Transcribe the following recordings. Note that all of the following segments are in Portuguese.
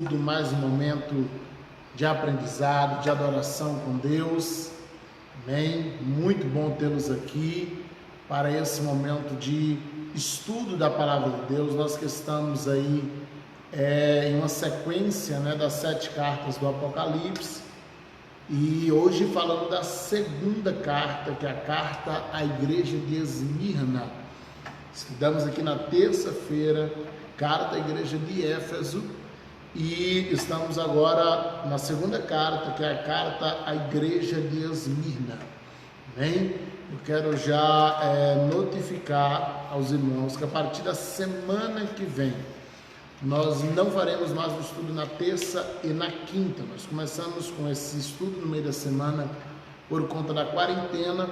mais um momento de aprendizado, de adoração com Deus. Amém? Muito bom tê-los aqui para esse momento de estudo da Palavra de Deus. Nós que estamos aí em uma sequência das 7 cartas do Apocalipse, e hoje falando da segunda carta, que é a carta à igreja de Esmirna. Estudamos aqui na terça-feira, carta à igreja de Éfeso, e estamos agora na segunda carta, que é a carta à igreja de Esmirna. Amém? Eu quero já notificar aos irmãos que a partir da semana que vem, nós não faremos mais o estudo na terça e na quinta. Nós começamos com esse estudo no meio da semana por conta da quarentena,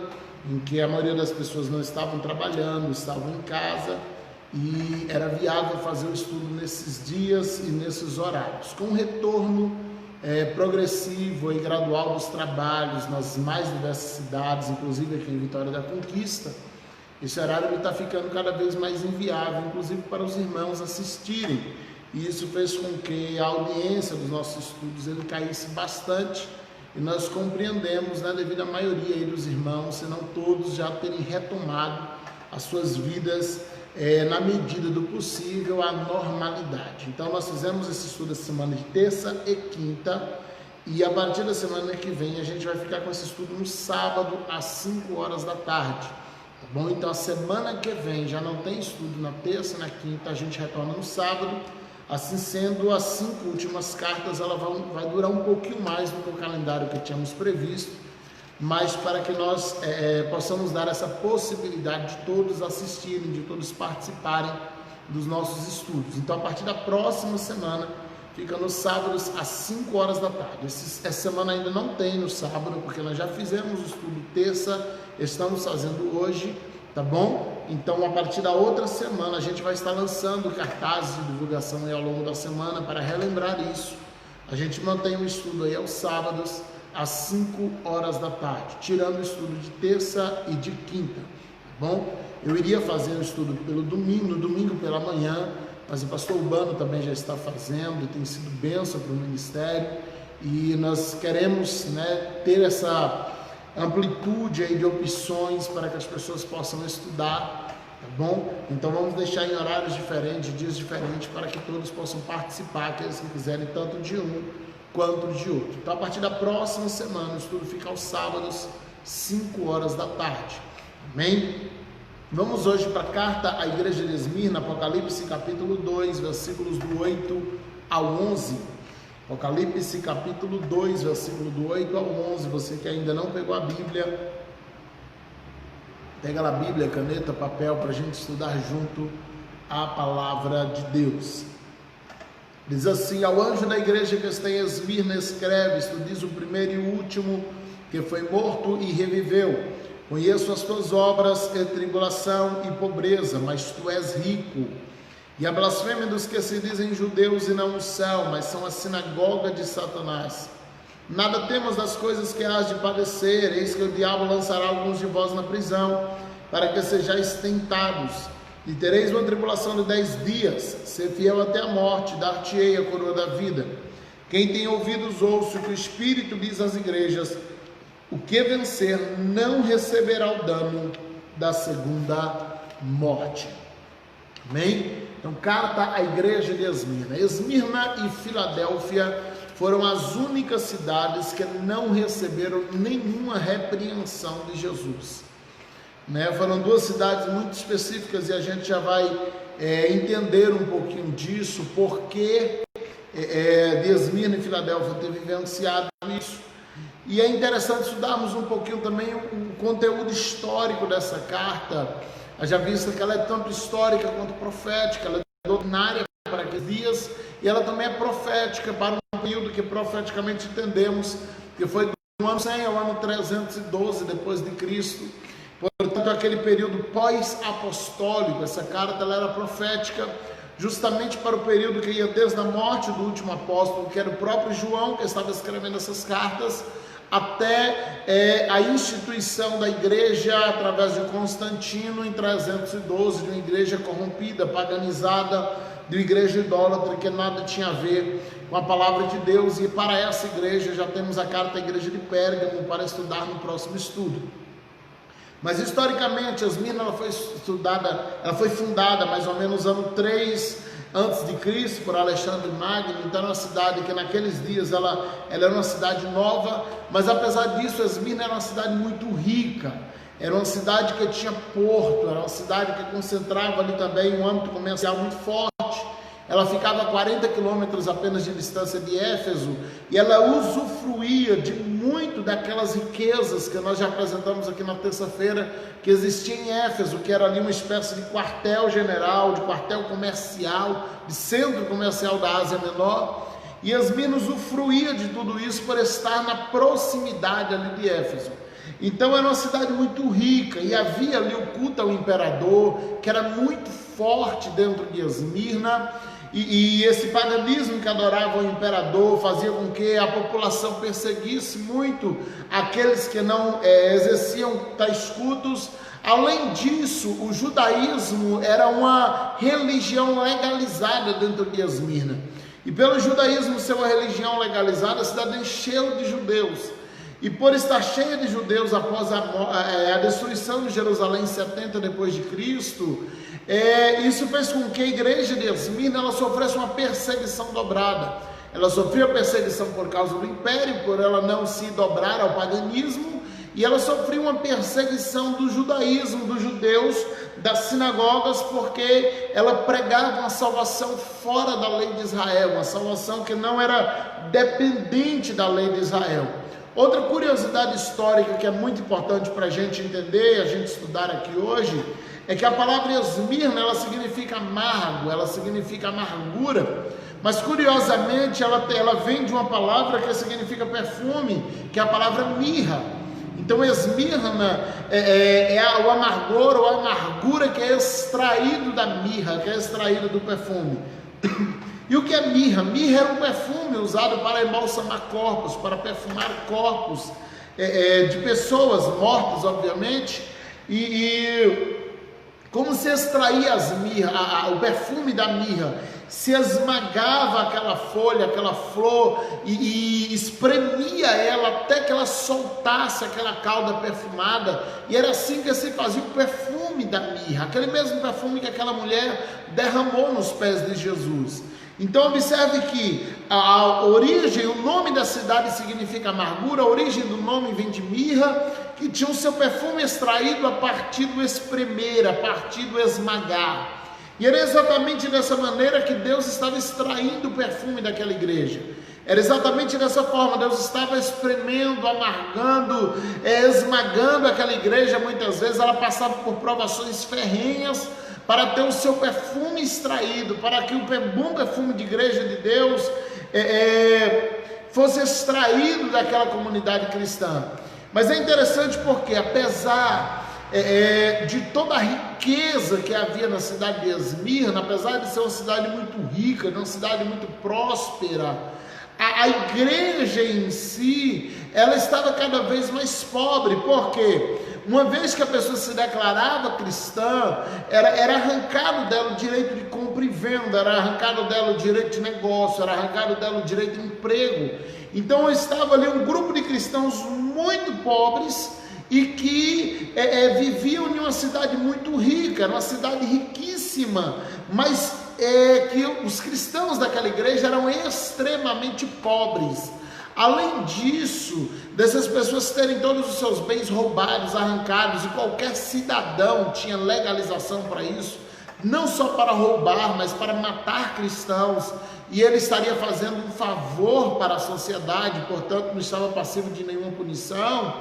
em que a maioria das pessoas não estavam trabalhando, estavam em casa, e era viável fazer o estudo nesses dias e nesses horários. Com o retorno progressivo e gradual dos trabalhos nas mais diversas cidades, inclusive aqui em Vitória da Conquista, esse horário está ficando cada vez mais inviável, inclusive para os irmãos assistirem. E isso fez com que a audiência dos nossos estudos ele caísse bastante, e nós compreendemos, devido à maioria aí dos irmãos, se não todos, já terem retomado as suas vidas na medida do possível, a normalidade. Então nós fizemos esse estudo essa semana de terça e quinta, e a partir da semana que vem a gente vai ficar com esse estudo no sábado às 5 horas da tarde. Tá bom? Então a semana que vem já não tem estudo na terça e na quinta, a gente retorna no sábado. Assim sendo, as 5 últimas cartas ela vai durar um pouquinho mais do que o calendário que tínhamos previsto, mas para que nós possamos dar essa possibilidade de todos assistirem, de todos participarem dos nossos estudos. Então a partir da próxima semana fica nos sábados às 5 horas da tarde. Essa semana ainda não tem no sábado, porque nós já fizemos o estudo terça, estamos fazendo hoje, tá bom? Então a partir da outra semana a gente vai estar lançando cartazes de divulgação aí ao longo da semana para relembrar isso. A gente mantém o estudo aí aos sábados às 5 horas da tarde, tirando o estudo de terça e de quinta, tá bom? Eu iria fazer o estudo pelo domingo, no domingo pela manhã, mas o pastor Urbano também já está fazendo, tem sido bênção para o ministério, e nós queremos ter essa amplitude aí de opções para que as pessoas possam estudar, tá bom? Então vamos deixar em horários diferentes, dias diferentes, para que todos possam participar, aqueles que quiserem, tanto de um quanto de outro. Então a partir da próxima semana o estudo fica aos sábados, 5 horas da tarde. Amém? Vamos hoje para a carta à igreja de Esmirna, Apocalipse capítulo 2, versículos do 8 ao 11. Apocalipse capítulo 2, versículo do 8 ao 11. Você que ainda não pegou a Bíblia, pega lá a Bíblia, caneta, papel, para a gente estudar junto a palavra de Deus. Diz assim: ao anjo da igreja que está em Esmirna escreve: isto diz o primeiro e o último, que foi morto e reviveu. Conheço as tuas obras, tribulação e pobreza, mas tu és rico. E a blasfêmia dos que se dizem judeus e não o são, mas são a sinagoga de Satanás. Nada temas das coisas que hás de padecer, eis que o diabo lançará alguns de vós na prisão, para que sejais tentados. E tereis uma tribulação de 10 dias, ser fiel até a morte, dar-te-ei a coroa da vida. Quem tem ouvidos ouça o que o Espírito diz às igrejas: o que vencer não receberá o dano da segunda morte. Amém? Então, carta à igreja de Esmirna. Esmirna e Filadélfia foram as únicas cidades que não receberam nenhuma repreensão de Jesus. Foram 2 cidades muito específicas, e a gente já vai entender um pouquinho disso, porque de Esmirna e Filadélfia ter vivenciado isso. E é interessante estudarmos um pouquinho também o conteúdo histórico dessa carta, já visto que ela é tanto histórica quanto profética. Ela é doutrinária para aqueles dias, e ela também é profética para um período que profeticamente entendemos que foi do ano 100 ao ano 312 depois de Cristo. Portanto, aquele período pós-apostólico. Essa carta ela era profética justamente para o período que ia desde a morte do último apóstolo, que era o próprio João, que estava escrevendo essas cartas, até a instituição da igreja através de Constantino em 312, de uma igreja corrompida, paganizada, de igreja idólatra, que nada tinha a ver com a palavra de Deus. E para essa igreja já temos a carta à igreja de Pérgamo para estudar no próximo estudo. Mas historicamente, Esmirna ela foi fundada mais ou menos no ano 3 antes de Cristo por Alexandre Magno. Então era uma cidade que naqueles dias ela era uma cidade nova, mas apesar disso, Esmirna era uma cidade muito rica. Era uma cidade que tinha porto, era uma cidade que concentrava ali também um âmbito comercial muito forte. Ela ficava a 40 quilômetros apenas de distância de Éfeso, e ela usufruía de muito daquelas riquezas que nós já apresentamos aqui na terça-feira, que existia em Éfeso, que era ali uma espécie de quartel-general, de quartel comercial, de centro comercial da Ásia Menor. E Esmirna usufruía de tudo isso por estar na proximidade ali de Éfeso. Então era uma cidade muito rica, e havia ali o culto ao imperador, que era muito forte dentro de Esmirna, e esse paganismo que adorava o imperador fazia com que a população perseguisse muito aqueles que não exerciam tais cultos. Além disso, o judaísmo era uma religião legalizada dentro de Esmirna, e pelo judaísmo ser uma religião legalizada, a cidade encheu de judeus. E por estar cheia de judeus após a destruição de Jerusalém em 70 depois de Cristo, isso fez com que a igreja de Esmirna ela sofresse uma perseguição dobrada. Ela sofreu perseguição por causa do império, por ela não se dobrar ao paganismo, e ela sofreu uma perseguição do judaísmo, dos judeus, das sinagogas, porque ela pregava uma salvação fora da lei de Israel, uma salvação que não era dependente da lei de Israel. Outra curiosidade histórica que é muito importante para a gente entender, a gente estudar aqui hoje, é que a palavra Esmirna, ela significa amargo, ela significa amargura, mas curiosamente ela vem de uma palavra que significa perfume, que é a palavra mirra. Então Esmirna é o amargor ou a amargura que é extraído da mirra, que é extraído do perfume. E o que é mirra? Mirra era um perfume usado para embalsamar corpos, para perfumar corpos de pessoas mortas, obviamente. E como se extraía o perfume da mirra, se esmagava aquela folha, aquela flor e espremia ela até que ela soltasse aquela cauda perfumada, e era assim que se fazia o perfume da mirra, aquele mesmo perfume que aquela mulher derramou nos pés de Jesus. Então observe que a origem, o nome da cidade significa amargura, a origem do nome vem de mirra, que tinha o seu perfume extraído a partir do espremer, a partir do esmagar. E era exatamente dessa maneira que Deus estava extraindo o perfume daquela igreja. Era exatamente dessa forma, Deus estava espremendo, amargando, esmagando aquela igreja. Muitas vezes ela passava por provações ferrenhas, para ter o seu perfume extraído, para que o bom perfume de igreja de Deus fosse extraído daquela comunidade cristã. Mas é interessante porque, apesar de toda a riqueza que havia na cidade de Esmirna, apesar de ser uma cidade muito rica, uma cidade muito próspera, a igreja em si, ela estava cada vez mais pobre. Por quê? Uma vez que a pessoa se declarava cristã, era arrancado dela o direito de compra e venda, era arrancado dela o direito de negócio, era arrancado dela o direito de emprego. Então estava ali um grupo de cristãos muito pobres e que viviam em uma cidade muito rica, era uma cidade riquíssima, mas que os cristãos daquela igreja eram extremamente pobres. Além disso, dessas pessoas terem todos os seus bens roubados, arrancados, e qualquer cidadão tinha legalização para isso, não só para roubar, mas para matar cristãos, e ele estaria fazendo um favor para a sociedade, portanto não estava passivo de nenhuma punição.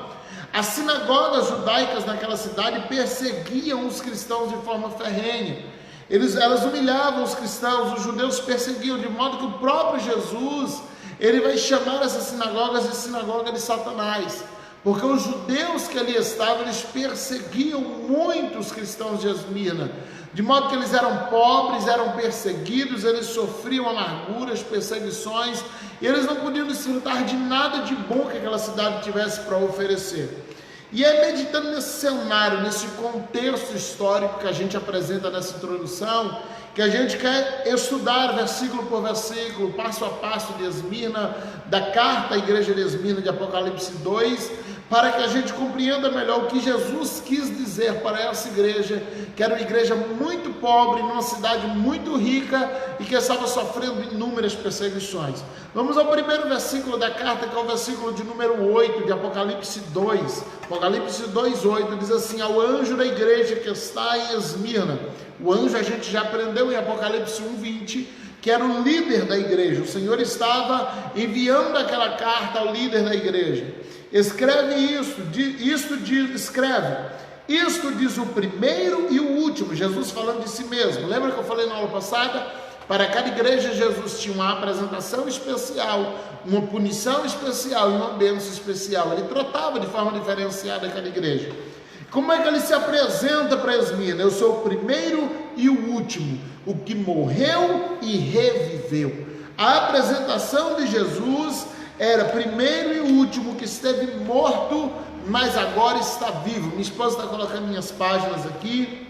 As sinagogas judaicas naquela cidade perseguiam os cristãos de forma ferrenha. Elas humilhavam os cristãos, os judeus perseguiam, de modo que o próprio Jesus, ele vai chamar essas sinagogas de sinagoga de Satanás, porque os judeus que ali estavam, eles perseguiam muito os cristãos de Esmirna, de modo que eles eram pobres, eram perseguidos, eles sofriam amarguras, perseguições, e eles não podiam desfrutar de nada de bom que aquela cidade tivesse para oferecer. E é meditando nesse cenário, nesse contexto histórico que a gente apresenta nessa introdução, que a gente quer estudar versículo por versículo, passo a passo de Esmirna, da carta à igreja de Esmirna de Apocalipse 2, para que a gente compreenda melhor o que Jesus quis dizer para essa igreja, que era uma igreja muito pobre, numa cidade muito rica e que estava sofrendo inúmeras perseguições. Vamos ao primeiro versículo da carta, que é o versículo de número 8 de Apocalipse 2. Apocalipse 2:8 diz assim: ao anjo da igreja que está em Esmirna. O anjo a gente já aprendeu em Apocalipse 1:20, que era o líder da igreja. O Senhor estava enviando aquela carta ao líder da igreja. Escreve isto diz o primeiro e o último, Jesus falando de si mesmo. Lembra que eu falei na aula passada? Para cada igreja Jesus tinha uma apresentação especial, uma punição especial e uma bênção especial. Ele tratava de forma diferenciada aquela igreja. Como é que ele se apresenta para Esmirna? Eu sou o primeiro e o último, o que morreu e reviveu. A apresentação de Jesus era primeiro e último, que esteve morto, mas agora está vivo. Minha esposa está colocando minhas páginas aqui,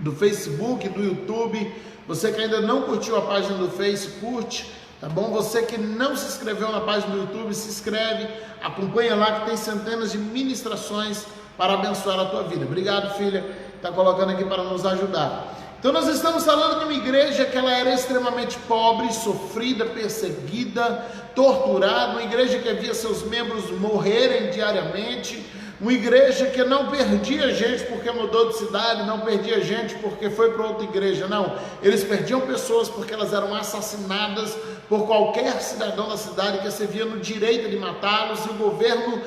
do Facebook, do YouTube. Você que ainda não curtiu a página do Face, curte, tá bom? Você que não se inscreveu na página do YouTube, se inscreve, acompanha lá que tem centenas de ministrações para abençoar a tua vida. Obrigado, filha, está colocando aqui para nos ajudar. Então nós estamos falando de uma igreja que ela era extremamente pobre, sofrida, perseguida, torturada, uma igreja que via seus membros morrerem diariamente, uma igreja que não perdia gente porque mudou de cidade, não perdia gente porque foi para outra igreja, não, eles perdiam pessoas porque elas eram assassinadas por qualquer cidadão da cidade que se via no direito de matá-los, e o governo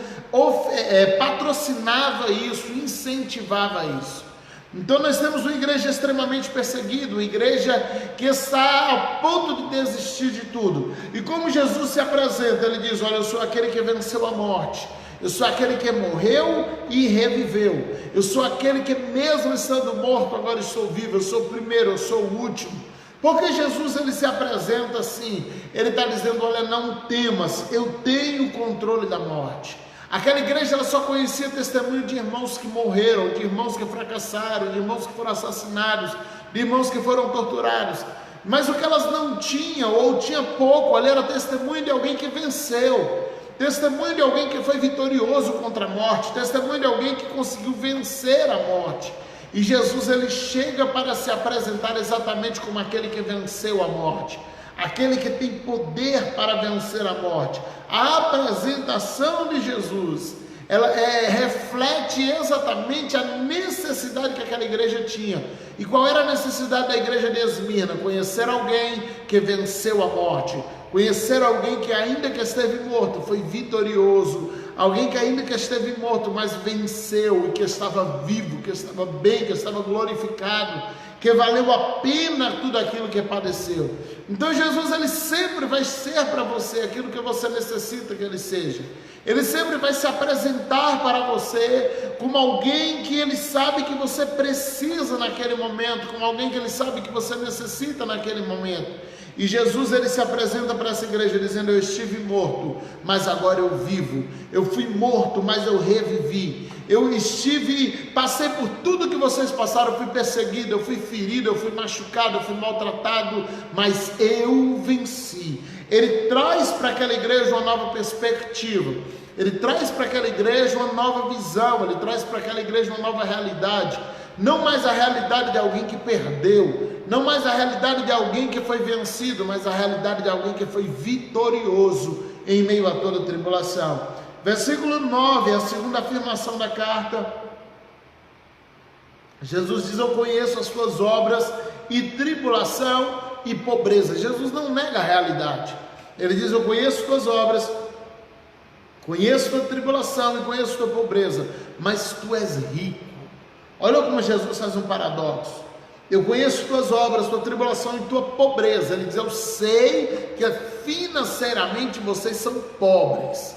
patrocinava isso, incentivava isso. Então nós temos uma igreja extremamente perseguida, uma igreja que está ao ponto de desistir de tudo. E como Jesus se apresenta, ele diz: olha, eu sou aquele que venceu a morte, eu sou aquele que morreu e reviveu, eu sou aquele que mesmo estando morto agora estou vivo, eu sou o primeiro, eu sou o último. Porque Jesus ele se apresenta assim, ele está dizendo: olha, não temas, eu tenho o controle da morte. Aquela igreja ela só conhecia testemunho de irmãos que morreram, de irmãos que fracassaram, de irmãos que foram assassinados, de irmãos que foram torturados. Mas o que elas não tinham, ou tinha pouco, ali era testemunho de alguém que venceu, testemunho de alguém que foi vitorioso contra a morte, testemunho de alguém que conseguiu vencer a morte. E Jesus ele chega para se apresentar exatamente como aquele que venceu a morte, aquele que tem poder para vencer a morte. A apresentação de Jesus, ela reflete exatamente a necessidade que aquela igreja tinha. E qual era a necessidade da igreja de Esmirna? Conhecer alguém que venceu a morte, conhecer alguém que ainda que esteve morto, foi vitorioso, alguém que ainda que esteve morto, mas venceu, e que estava vivo, que estava bem, que estava glorificado, que valeu a pena tudo aquilo que padeceu. Então Jesus ele sempre vai ser para você aquilo que você necessita que ele seja. Ele sempre vai se apresentar para você como alguém que ele sabe que você precisa naquele momento, como alguém que ele sabe que você necessita naquele momento. E Jesus ele se apresenta para essa igreja dizendo: eu estive morto, mas agora eu vivo. Eu fui morto, mas eu revivi. Passei por tudo que vocês passaram, eu fui perseguido, eu fui ferido, eu fui machucado, eu fui maltratado, mas eu venci. Ele traz para aquela igreja uma nova perspectiva, ele traz para aquela igreja uma nova visão, ele traz para aquela igreja uma nova realidade. Não mais a realidade de alguém que perdeu, não mais a realidade de alguém que foi vencido, mas a realidade de alguém que foi vitorioso em meio a toda a tribulação. Versículo 9, a segunda afirmação da carta. Jesus diz: eu conheço as tuas obras e tribulação e pobreza. Jesus não nega a realidade. Ele diz: eu conheço as tuas obras, conheço a tua tribulação e conheço a tua pobreza, mas tu és rico. Olha como Jesus faz um paradoxo. Eu conheço tuas obras, tua tribulação e tua pobreza. Ele diz: eu sei que financeiramente vocês são pobres,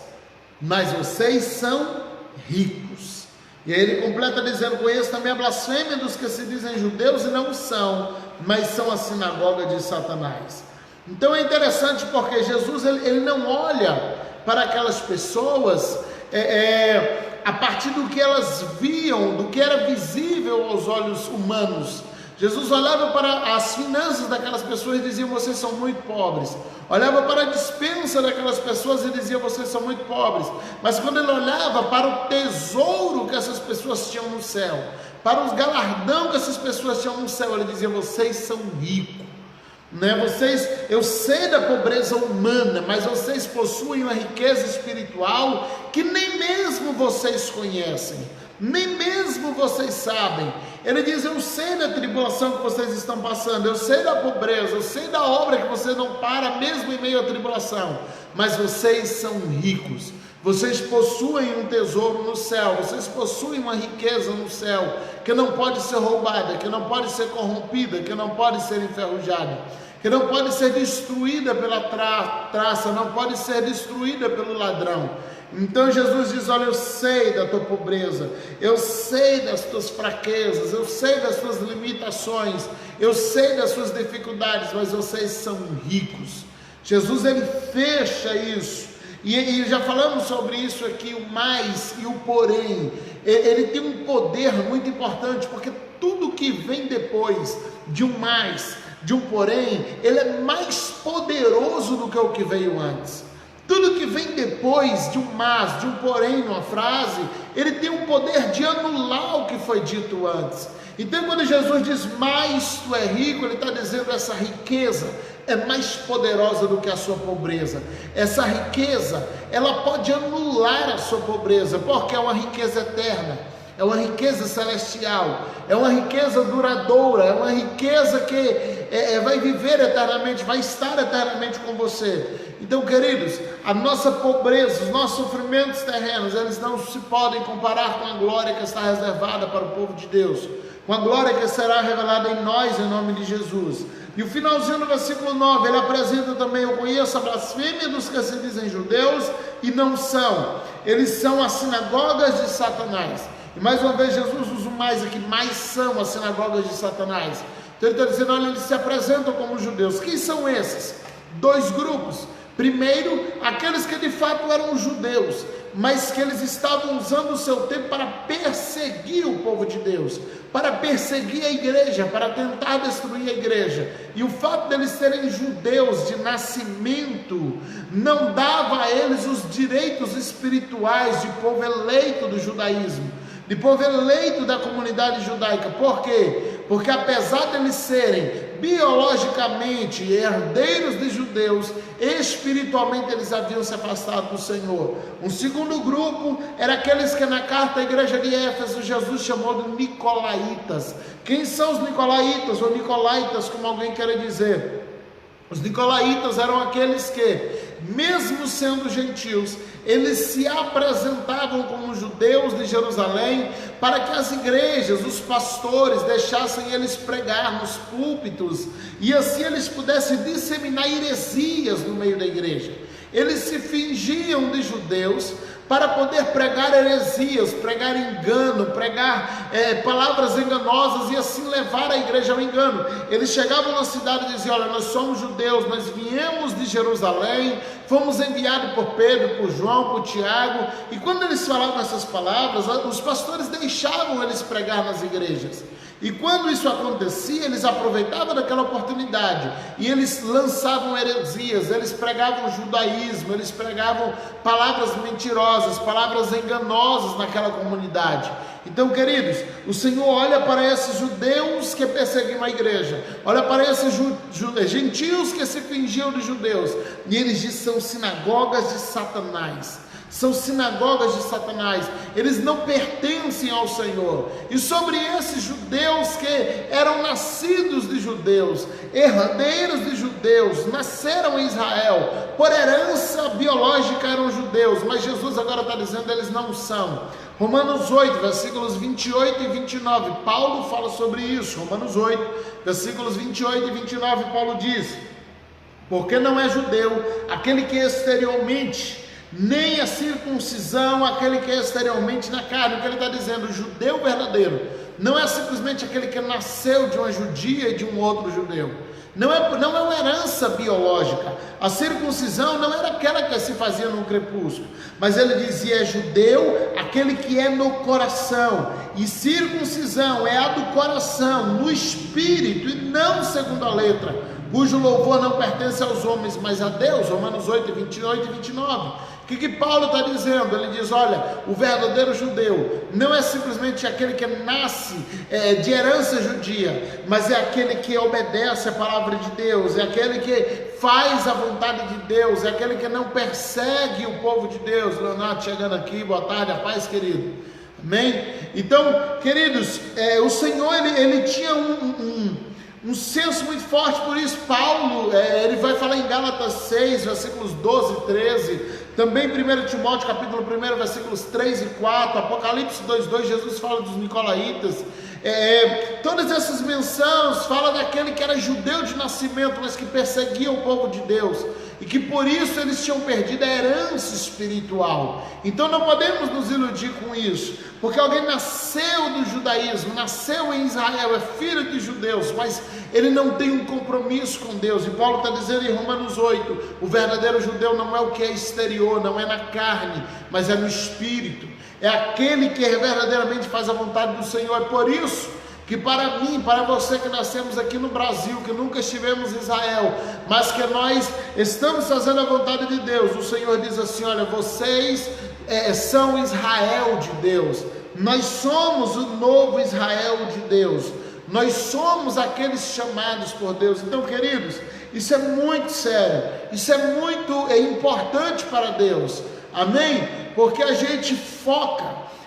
mas vocês são ricos. E aí ele completa dizendo: conheço também a blasfêmia dos que se dizem judeus e não são, mas são a sinagoga de Satanás. Então é interessante porque Jesus ele não olha para aquelas pessoas a partir do que elas viam, do que era visível aos olhos humanos, Jesus olhava para as finanças daquelas pessoas e dizia: vocês são muito pobres. Olhava para a despensa daquelas pessoas e dizia: vocês são muito pobres. Mas quando ele olhava para o tesouro que essas pessoas tinham no céu, para os galardão que essas pessoas tinham no céu, ele dizia: vocês são ricos. Eu sei da pobreza humana, mas vocês possuem uma riqueza espiritual que nem mesmo vocês conhecem, nem mesmo vocês sabem. Ele diz: eu sei da tribulação que vocês estão passando, eu sei da pobreza, eu sei da obra que você não para mesmo em meio à tribulação, mas vocês são ricos. Vocês possuem um tesouro no céu, vocês possuem uma riqueza no céu, que não pode ser roubada, que não pode ser corrompida, que não pode ser enferrujada, que não pode ser destruída pela traça, não pode ser destruída pelo ladrão. Então Jesus diz: olha, eu sei da tua pobreza, eu sei das tuas fraquezas, eu sei das tuas limitações, eu sei das suas dificuldades, mas vocês são ricos. Jesus, ele fecha isso. E já falamos sobre isso aqui, o mais e o porém. Ele tem um poder muito importante, porque tudo que vem depois de um mais, de um porém, ele é mais poderoso do que o que veio antes. Tudo que vem depois de um mas, de um porém numa frase, ele tem o poder de anular o que foi dito antes. Então quando Jesus diz: mais tu é rico, ele está dizendo: essa riqueza é mais poderosa do que a sua pobreza. Essa riqueza, ela pode anular a sua pobreza, porque é uma riqueza eterna, é uma riqueza celestial, é uma riqueza duradoura, é uma riqueza que vai viver eternamente, vai estar eternamente com você. Então, queridos, a nossa pobreza, os nossos sofrimentos terrenos, eles não se podem comparar com a glória que está reservada para o povo de Deus, com a glória que será revelada em nós, em nome de Jesus. E o finalzinho do versículo 9, ele apresenta também: eu conheço a blasfêmia dos que se dizem judeus e não são, eles são as sinagogas de Satanás. E mais uma vez Jesus usa o mais aqui: mais são as sinagogas de Satanás. Então ele está dizendo: olha, eles se apresentam como judeus. Quem são esses? Dois grupos. Primeiro, aqueles que de fato eram judeus, mas que eles estavam usando o seu tempo para perseguir o povo de Deus, para perseguir a igreja, para tentar destruir a igreja. E o fato deles serem judeus de nascimento não dava a eles os direitos espirituais de povo eleito do judaísmo, de povo eleito da comunidade judaica. Por quê? Porque apesar de eles serem biologicamente herdeiros de judeus, espiritualmente eles haviam se afastado do Senhor. Um segundo grupo era aqueles que na carta à igreja de Éfeso Jesus chamou de nicolaítas. Quem são os nicolaítas, ou nicolaítas, como alguém quer dizer? Os nicolaítas eram aqueles que, mesmo sendo gentios, eles se apresentavam como judeus de Jerusalém, para que as igrejas, os pastores, deixassem eles pregar nos púlpitos, e assim eles pudessem disseminar heresias no meio da igreja. Eles se fingiam de judeus para poder pregar heresias, pregar engano, pregar palavras enganosas, e assim levar a igreja ao engano. Eles chegavam na cidade e diziam: olha, nós somos judeus, nós viemos de Jerusalém, fomos enviados por Pedro, por João, por Tiago. E quando eles falavam essas palavras, os pastores deixavam eles pregar nas igrejas. E quando isso acontecia, eles aproveitavam daquela oportunidade e eles lançavam heresias, eles pregavam judaísmo, eles pregavam palavras mentirosas, palavras enganosas naquela comunidade. Então, queridos, o Senhor olha para esses judeus que perseguiam a igreja, olha para esses gentios que se fingiam de judeus, e eles dizem: são sinagogas de Satanás. São sinagogas de Satanás, eles não pertencem ao Senhor. E sobre esses judeus que eram nascidos de judeus, herdeiros de judeus, nasceram em Israel, por herança biológica eram judeus, mas Jesus agora está dizendo: eles não são. Romanos 8, versículos 28 e 29, Paulo fala sobre isso. Romanos 8, versículos 28 e 29, Paulo diz: porque não é judeu aquele que exteriormente, nem a circuncisão aquele que é exteriormente na carne. O que ele está dizendo? O judeu verdadeiro não é simplesmente aquele que nasceu de uma judia e de um outro judeu. Não é uma herança biológica. A circuncisão não era aquela que se fazia no crepúsculo, mas ele dizia: é judeu aquele que é no coração, e circuncisão é a do coração, no espírito e não segundo a letra, cujo louvor não pertence aos homens, mas a Deus. Romanos 8, 28 e 29. O que Paulo está dizendo? Ele diz: olha, o verdadeiro judeu não é simplesmente aquele que nasce de herança judia, mas é aquele que obedece a palavra de Deus, é aquele que faz a vontade de Deus, é aquele que não persegue o povo de Deus. Leonardo chegando aqui, boa tarde, a paz, querido. Amém? Então, queridos, o Senhor, ele tinha um senso muito forte. Por isso Paulo, ele vai falar em Gálatas 6, versículos 12 e 13, também 1 Timóteo capítulo 1, versículos 3 e 4, Apocalipse 2:2, Jesus fala dos nicolaítas. Todas essas menções falam daquele que era judeu de nascimento, mas que perseguia o povo de Deus, e que por isso eles tinham perdido a herança espiritual. Então não podemos nos iludir com isso, porque alguém nasceu do judaísmo, nasceu em Israel, é filho de judeus, mas ele não tem um compromisso com Deus. E Paulo está dizendo em Romanos 8, o verdadeiro judeu não é o que é exterior, não é na carne, mas é no espírito, é aquele que verdadeiramente faz a vontade do Senhor. É por isso que para mim, para você que nascemos aqui no Brasil, que nunca estivemos em Israel, mas que nós estamos fazendo a vontade de Deus, o Senhor diz assim: olha, vocês são Israel de Deus, nós somos o novo Israel de Deus, nós somos aqueles chamados por Deus. Então, queridos, isso é muito sério, isso é muito importante para Deus, amém? Porque a gente foca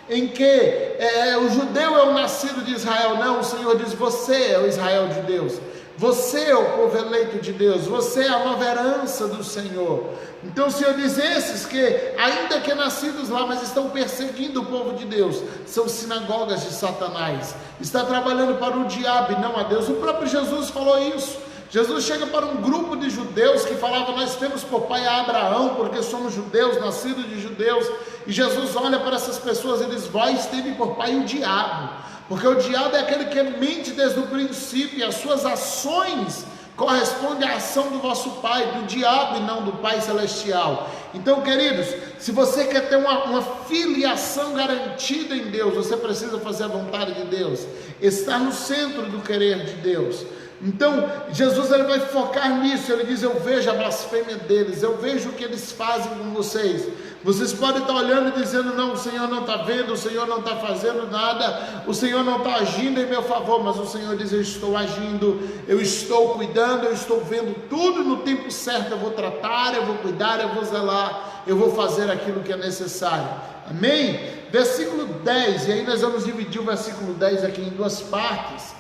em que o judeu é o nascido de Israel. Não, o Senhor diz: você é o Israel de Deus, você é o povo eleito de Deus, você é a nova herança do Senhor. Então o Senhor diz: esses que ainda que nascidos lá, mas estão perseguindo o povo de Deus, são sinagogas de Satanás, está trabalhando para o diabo e não a Deus. O próprio Jesus falou isso. Jesus chega para um grupo de judeus que falava: nós temos por pai a Abraão, porque somos judeus, nascidos de judeus. E Jesus olha para essas pessoas e diz: vós teve por pai o diabo, porque o diabo é aquele que mente desde o princípio, e as suas ações correspondem à ação do vosso pai, do diabo e não do Pai Celestial. Então, queridos, se você quer ter uma filiação garantida em Deus, você precisa fazer a vontade de Deus, estar no centro do querer de Deus. Então Jesus, ele vai focar nisso. Ele diz: eu vejo a blasfêmia deles, eu vejo o que eles fazem com vocês. Vocês podem estar olhando e dizendo: não, o Senhor não está vendo, o Senhor não está fazendo nada, o Senhor não está agindo em meu favor. Mas o Senhor diz: eu estou agindo, eu estou cuidando, eu estou vendo tudo no tempo certo. Eu vou tratar, eu vou cuidar, eu vou zelar, eu vou fazer aquilo que é necessário. Amém? Versículo 10, e aí nós vamos dividir o versículo 10 aqui em duas partes.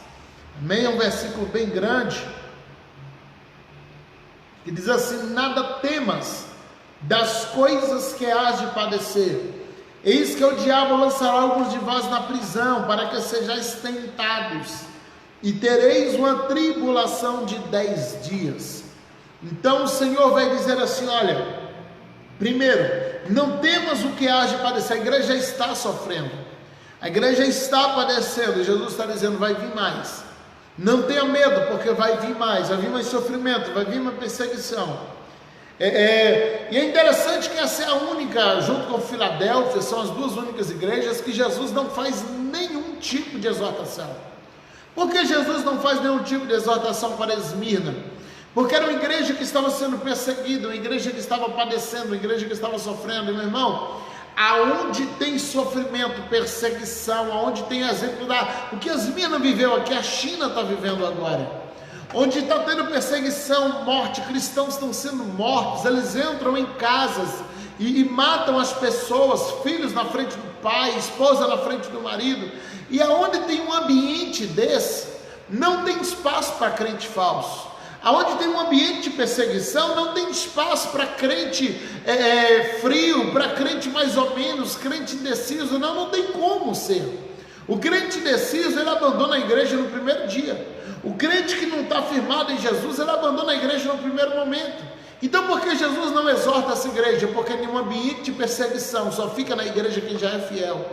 Amém? É um versículo bem grande, que diz assim: nada temas das coisas que hás de padecer, eis que o diabo lançará alguns de vós na prisão, para que sejais tentados, e tereis uma tribulação de 10 dias. Então o Senhor vai dizer assim: olha, primeiro, não temas o que hás de padecer. A igreja está sofrendo, a igreja está padecendo, e Jesus está dizendo: vai vir mais. Não tenha medo, porque vai vir mais sofrimento, vai vir uma perseguição. E é interessante que essa é a única, junto com Filadélfia, são as duas únicas igrejas que Jesus não faz nenhum tipo de exortação. Por que Jesus não faz nenhum tipo de exortação para Esmirna? Porque era uma igreja que estava sendo perseguida, uma igreja que estava padecendo, uma igreja que estava sofrendo. E, meu irmão, aonde tem sofrimento, perseguição, aonde tem exemplo o que Esmirna viveu aqui, a China está vivendo agora, onde está tendo perseguição, morte, cristãos estão sendo mortos, eles entram em casas e matam as pessoas, filhos na frente do pai, esposa na frente do marido. E aonde tem um ambiente desse, não tem espaço para crente falso. Aonde tem um ambiente de perseguição, não tem espaço para crente frio, para crente mais ou menos, crente indeciso. Não tem como ser. O crente indeciso, ele abandona a igreja no primeiro dia. O crente que não está firmado em Jesus, ele abandona a igreja no primeiro momento. Então por que Jesus não exorta essa igreja? Porque em um ambiente de perseguição só fica na igreja quem já é fiel.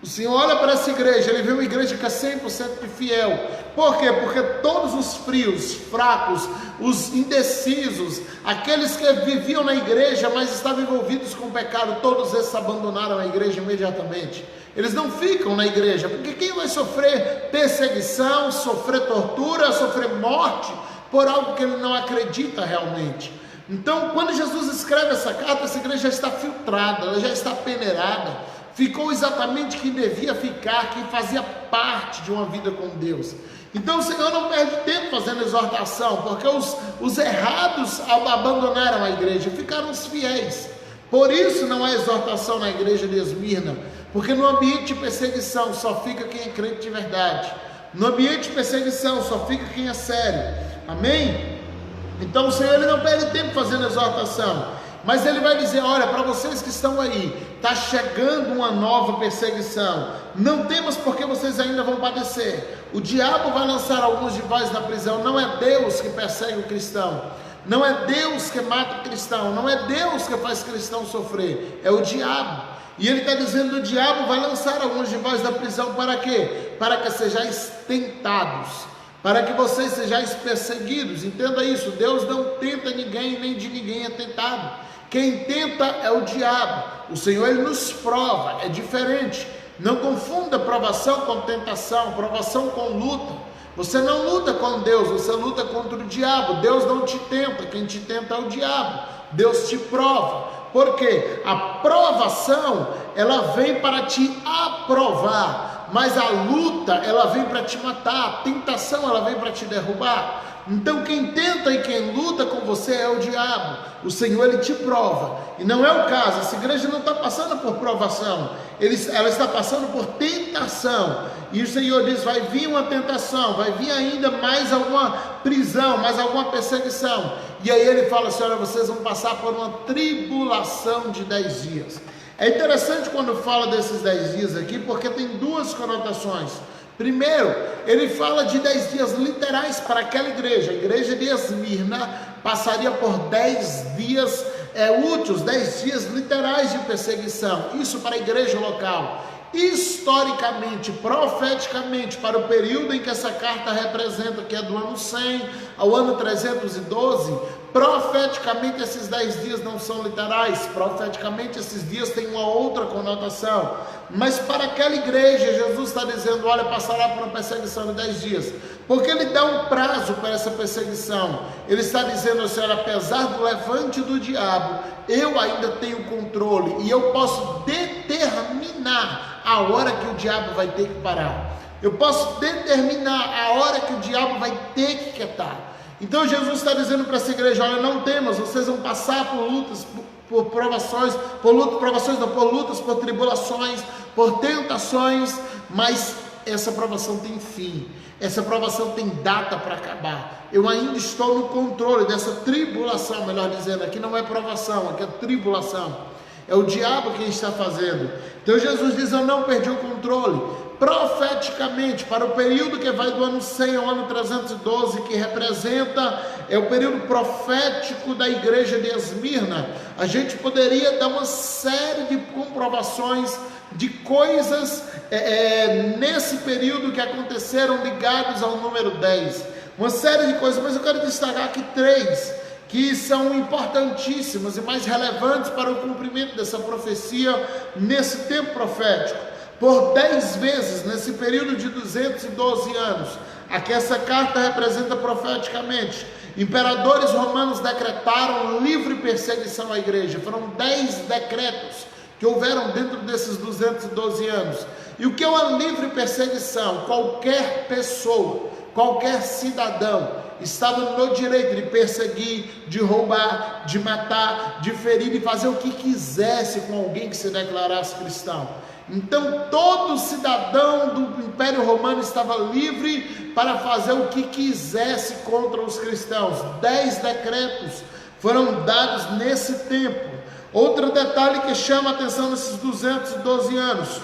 O Senhor olha para essa igreja, ele vê uma igreja que é 100% de fiel. Por quê? Porque todos os frios, fracos, os indecisos, aqueles que viviam na igreja, mas estavam envolvidos com o pecado, todos esses abandonaram a igreja imediatamente. Eles não ficam na igreja, porque quem vai sofrer perseguição, sofrer tortura, sofrer morte, por algo que ele não acredita realmente? Então, quando Jesus escreve essa carta, essa igreja já está filtrada, ela já está peneirada, ficou exatamente quem devia ficar, quem fazia parte de uma vida com Deus. Então o Senhor não perde tempo fazendo exortação, porque os errados abandonaram a igreja, ficaram os fiéis. Por isso não há exortação na igreja de Esmirna, porque no ambiente de perseguição só fica quem é crente de verdade. No ambiente de perseguição só fica quem é sério. Amém? Então o Senhor ele não perde tempo fazendo exortação, mas ele vai dizer: olha, para vocês que estão aí, está chegando uma nova perseguição, não temas, porque vocês ainda vão padecer. O diabo vai lançar alguns de vós na prisão. Não é Deus que persegue o cristão, não é Deus que mata o cristão, não é Deus que faz o cristão sofrer, é o diabo. E ele está dizendo: o diabo vai lançar alguns de vós na prisão. Para quê? Para que sejais tentados, para que vocês sejais perseguidos. Entenda isso: Deus não tenta ninguém, nem de ninguém é tentado. Quem tenta é o diabo. O Senhor ele nos prova, é diferente. Não confunda provação com tentação, provação com luta. Você não luta com Deus, você luta contra o diabo. Deus não te tenta, quem te tenta é o diabo. Deus te prova. Por quê? A provação, ela vem para te aprovar, mas a luta, ela vem para te matar. A tentação, ela vem para te derrubar. Então quem tenta e quem luta com você é o diabo. O Senhor ele te prova, e não é o caso. Essa igreja não está passando por provação, ela está passando por tentação. E o Senhor diz: vai vir uma tentação, vai vir ainda mais alguma prisão, mais alguma perseguição. E aí ele fala assim: olha, vocês vão passar por uma tribulação de 10 dias. É interessante quando fala desses 10 dias aqui, porque tem duas conotações. Primeiro, ele fala de 10 dias literais para aquela igreja. A igreja de Esmirna passaria por 10 dias úteis, 10 dias literais de perseguição. Isso para a igreja local. Historicamente, profeticamente, para o período em que essa carta representa, que é do ano 100 ao ano 312, profeticamente esses 10 dias não são literais, profeticamente esses dias têm uma outra conotação. Mas para aquela igreja, Jesus está dizendo: olha, passará por uma perseguição de 10 dias, porque ele dá um prazo para essa perseguição. Ele está dizendo assim: olha, apesar do levante do diabo, eu ainda tenho controle, e eu posso determinar a hora que o diabo vai ter que parar. Eu posso determinar a hora que o diabo vai ter que quietar. Então Jesus está dizendo para essa igreja: olha, não temas, vocês vão passar por lutas, por provações, por lutas, por tribulações, por tentações, mas essa provação tem fim, essa provação tem data para acabar. Eu ainda estou no controle dessa tribulação, melhor dizendo. Aqui não é provação, aqui é tribulação. É o diabo quem está fazendo. Então Jesus diz: eu não perdi o controle. Profeticamente, para o período que vai do ano 100 ao ano 312, que representa o período profético da igreja de Esmirna, a gente poderia dar uma série de comprovações de coisas nesse período que aconteceram ligados ao número 10. Uma série de coisas, mas eu quero destacar aqui 3 que são importantíssimas e mais relevantes para o cumprimento dessa profecia nesse tempo profético. Por 10 vezes, nesse período de 212 anos, a que essa carta representa profeticamente, imperadores romanos decretaram livre perseguição à igreja. Foram 10 decretos que houveram dentro desses 212 anos. E o que é uma livre perseguição? Qualquer pessoa, qualquer cidadão estava no direito de perseguir, de roubar, de matar, de ferir, de fazer o que quisesse com alguém que se declarasse cristão. Então todo cidadão do Império Romano estava livre para fazer o que quisesse contra os cristãos. 10 decretos foram dados nesse tempo. Outro detalhe que chama a atenção nesses 212 anos: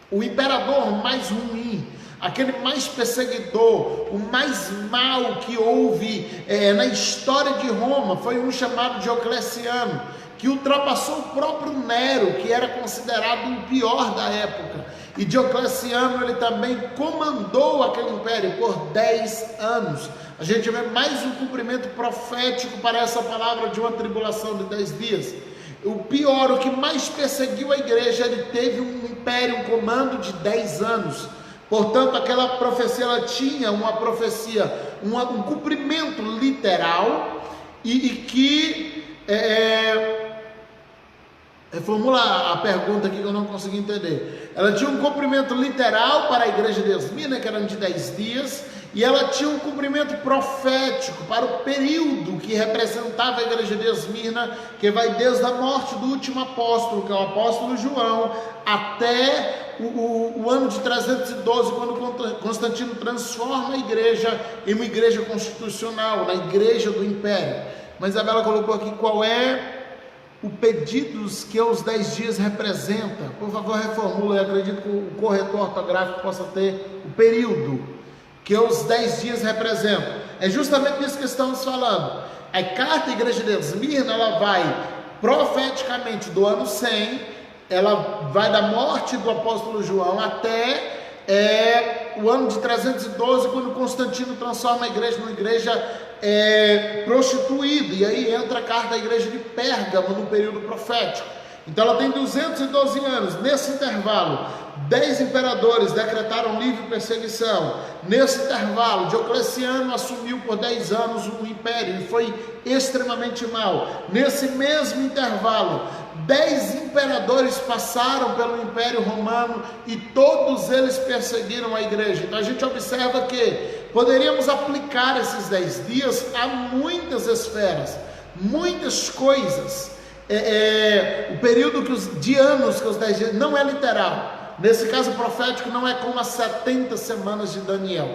o imperador mais ruim, aquele mais perseguidor, o mais mau que houve na história de Roma, foi um chamado Diocleciano, que ultrapassou o próprio Nero, que era considerado o pior da época. E Diocleciano, ele também comandou aquele império por 10 anos. A gente vê mais um cumprimento profético para essa palavra de uma tribulação de 10 dias. O pior, o que mais perseguiu a igreja, ele teve um império, um comando de 10 anos. Portanto, aquela profecia, ela tinha uma profecia, um cumprimento literal, e que reformula a pergunta aqui que eu não consegui entender. Ela tinha um cumprimento literal para a igreja de Esmirna, que eram de 10 dias, e ela tinha um cumprimento profético para o período que representava a igreja de Esmirna, que vai desde a morte do último apóstolo, que é o apóstolo João, até o ano de 312, quando Constantino transforma a igreja em uma igreja constitucional, na igreja do império. Mas a Isabela colocou aqui qual é o pedidos que os 10 dias representa. Por favor, reformula. Eu acredito que o corretor ortográfico possa ter o período que os 10 dias representam. É justamente isso que estamos falando. A carta à igreja de Esmirna, ela vai profeticamente do ano 100, ela vai da morte do apóstolo João até o ano de 312, quando Constantino transforma a igreja numa igreja prostituída, e aí entra a carta da igreja de Pérgamo no período profético. Então ela tem 212 anos. Nesse intervalo, 10 imperadores decretaram livre perseguição. Nesse intervalo, Diocleciano assumiu por 10 anos o império e foi extremamente mau. Nesse mesmo intervalo, 10 imperadores passaram pelo Império Romano e todos eles perseguiram a igreja. Então a gente observa que poderíamos aplicar esses 10 dias a muitas esferas, muitas coisas. O período de anos que os 10 dias não é literal. Nesse caso profético não é como as 70 semanas de Daniel,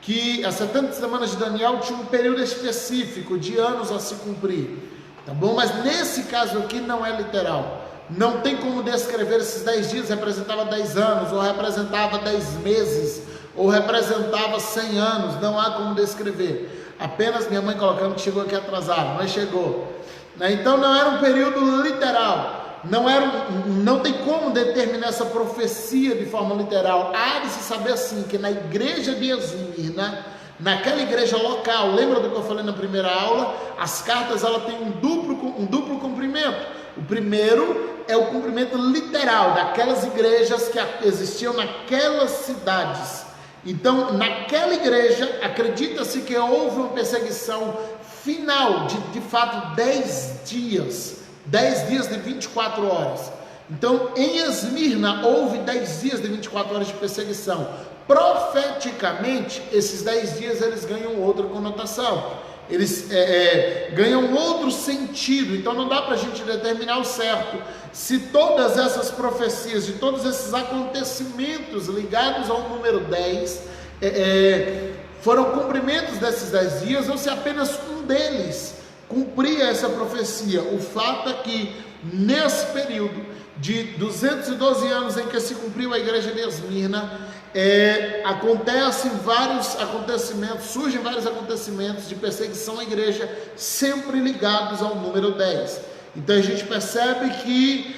que as 70 semanas de Daniel tinha um período específico de anos a se cumprir, tá bom? Mas nesse caso aqui não é literal. Não tem como descrever esses 10 dias representava 10 anos, ou representava 10 meses, ou representava 100 anos. Não há como descrever. Apenas minha mãe colocando que chegou aqui atrasado, mas chegou. Então não era um período literal, não tem como determinar essa profecia de forma literal. Há de se saber assim, que na igreja de Esmirna, naquela igreja local, lembra do que eu falei na primeira aula? As cartas, ela tem um duplo cumprimento. O primeiro é o cumprimento literal daquelas igrejas que existiam naquelas cidades. Então naquela igreja, acredita-se que houve uma perseguição final de fato 10 dias de 24 horas. Então em Esmirna houve 10 dias de 24 horas de perseguição. Profeticamente, esses 10 dias eles ganham outra conotação, eles ganham outro sentido. Então não dá para a gente determinar o certo se todas essas profecias, de todos esses acontecimentos ligados ao número 10 foram cumprimentos desses 10 dias, ou se apenas um deles cumpria essa profecia. O fato é que nesse período de 212 anos em que se cumpriu a igreja de Esmirna, acontecem vários acontecimentos, surgem vários acontecimentos de perseguição à igreja, sempre ligados ao número 10. Então a gente percebe que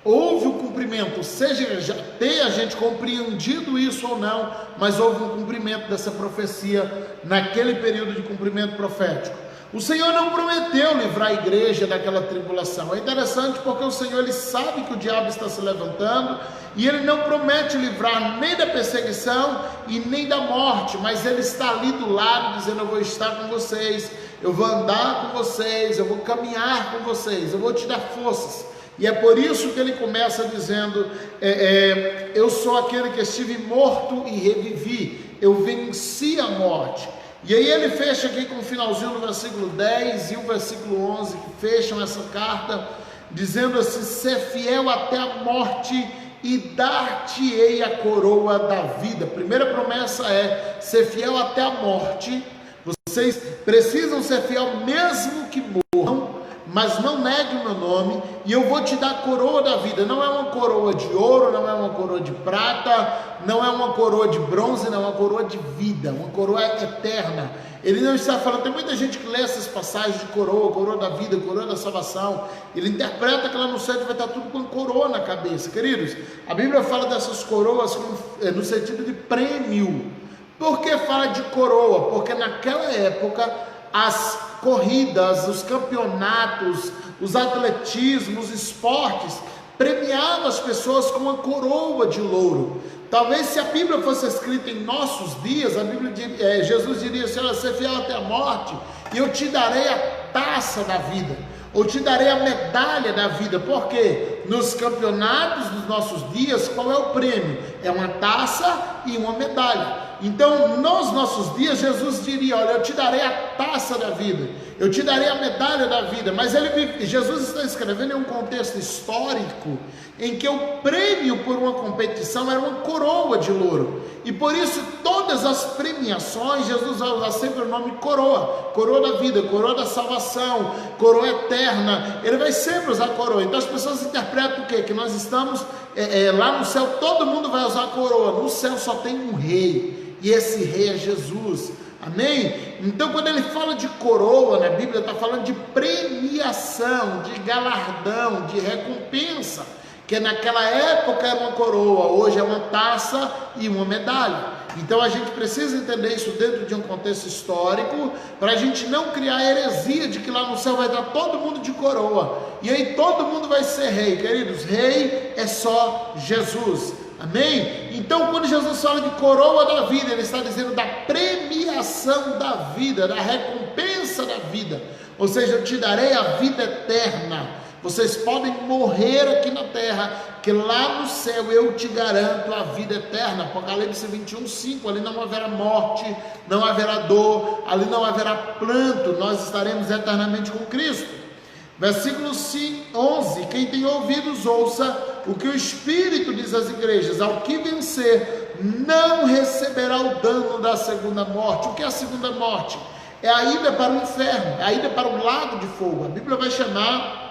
houve o cumprimento, seja já ter a gente compreendido isso ou não, mas houve um cumprimento dessa profecia naquele período de cumprimento profético. O Senhor não prometeu livrar a igreja daquela tribulação. É interessante porque o Senhor, ele sabe que o diabo está se levantando, e ele não promete livrar nem da perseguição e nem da morte, mas ele está ali do lado dizendo: eu vou estar com vocês, eu vou andar com vocês, eu vou caminhar com vocês, eu vou te dar forças. E é por isso que ele começa dizendo: eu sou aquele que estive morto e revivi, eu venci a morte. E aí ele fecha aqui com o finalzinho do versículo 10 e o versículo 11, que fecham essa carta, dizendo assim: ser fiel até a morte e dar-te-ei a coroa da vida. A primeira promessa é ser fiel até a morte. Vocês precisam ser fiel mesmo que morram, mas não negue o meu nome, e eu vou te dar a coroa da vida. Não é uma coroa de ouro, não é uma coroa de prata, não é uma coroa de bronze, não é uma coroa de vida, uma coroa eterna. Ele não está falando, tem muita gente que lê essas passagens de coroa da vida, coroa da salvação, ele interpreta que lá no céu vai estar tudo com coroa na cabeça. Queridos, a Bíblia fala dessas coroas no sentido de prêmio. Por que fala de coroa? Porque naquela época as corridas, os campeonatos, os atletismos, os esportes premiavam as pessoas com uma coroa de louro. Talvez se a Bíblia fosse escrita em nossos dias, Jesus diria assim: olha, ser fiel até a morte, e eu te darei a taça da vida, ou te darei a medalha da vida. Por quê? Nos campeonatos dos nossos dias, qual é o prêmio? É uma taça e uma medalha. Então, nos nossos dias, Jesus diria: olha, eu te darei a taça da vida, eu te darei a medalha da vida. Mas Jesus está escrevendo em um contexto histórico em que o prêmio por uma competição era uma coroa de louro, e por isso todas as premiações Jesus vai usar sempre o nome coroa, coroa da vida, coroa da salvação, coroa eterna. Ele vai sempre usar coroa. Então as pessoas interpretam o quê? Que nós estamos lá no céu, todo mundo vai usar coroa. No céu só tem um rei, e esse rei é Jesus. Amém? Então quando ele fala de coroa na Bíblia, está falando de premiação, de galardão, de recompensa, que naquela época era uma coroa, hoje é uma taça e uma medalha. Então a gente precisa entender isso dentro de um contexto histórico, para a gente não criar a heresia de que lá no céu vai estar todo mundo de coroa, e aí todo mundo vai ser rei. Queridos, rei é só Jesus. Amém? Então quando Jesus fala de coroa da vida, ele está dizendo da premiação da vida, da recompensa da vida. Ou seja, eu te darei a vida eterna. Vocês podem morrer aqui na terra, que lá no céu eu te garanto a vida eterna. Apocalipse 21:5, ali não haverá morte, não haverá dor, ali não haverá pranto, nós estaremos eternamente com Cristo. Versículo 11, quem tem ouvidos ouça o que o Espírito diz às igrejas: ao que vencer não receberá o dano da segunda morte. O que é a segunda morte? É a ida para o inferno, é a ida para o lago de fogo. A Bíblia vai chamar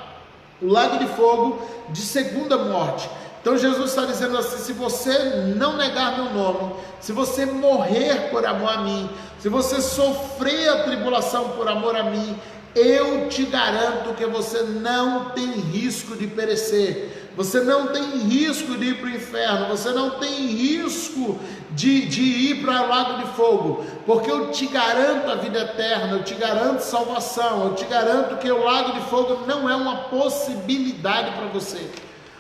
o lago de fogo de segunda morte. Então Jesus está dizendo assim: se você não negar meu nome, se você morrer por amor a mim, se você sofrer a tribulação por amor a mim, eu te garanto que você não tem risco de perecer, você não tem risco de ir para o inferno, você não tem risco de ir para o lago de fogo, porque eu te garanto a vida eterna, eu te garanto salvação, eu te garanto que o lago de fogo não é uma possibilidade para você.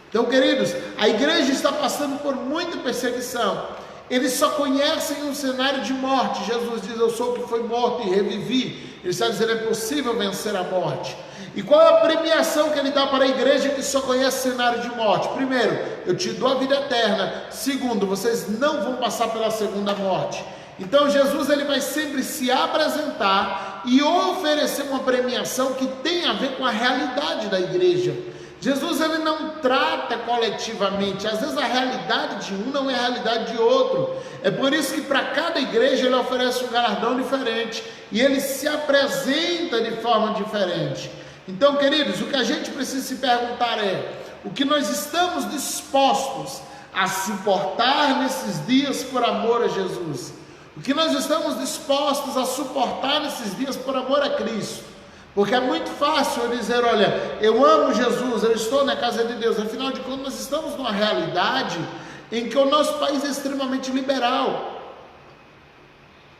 Então, queridos, a igreja está passando por muita perseguição. Eles só conhecem um cenário de morte. Jesus diz: eu sou o que foi morto e revivi. Ele está dizendo: é possível vencer a morte. E qual é a premiação que ele dá para a igreja que só conhece cenário de morte? Primeiro, eu te dou a vida eterna. Segundo, vocês não vão passar pela segunda morte. Então Jesus ele vai sempre se apresentar e oferecer uma premiação que tem a ver com a realidade da igreja. Jesus ele não trata coletivamente, às vezes a realidade de um não é a realidade de outro. É por isso que para cada igreja ele oferece um galardão diferente, e ele se apresenta de forma diferente. Então, queridos, o que a gente precisa se perguntar é: o que nós estamos dispostos a suportar nesses dias por amor a Jesus? O que nós estamos dispostos a suportar nesses dias por amor a Cristo? Porque é muito fácil eu dizer: olha, eu amo Jesus, eu estou na casa de Deus. Afinal de contas, nós estamos numa realidade em que o nosso país é extremamente liberal.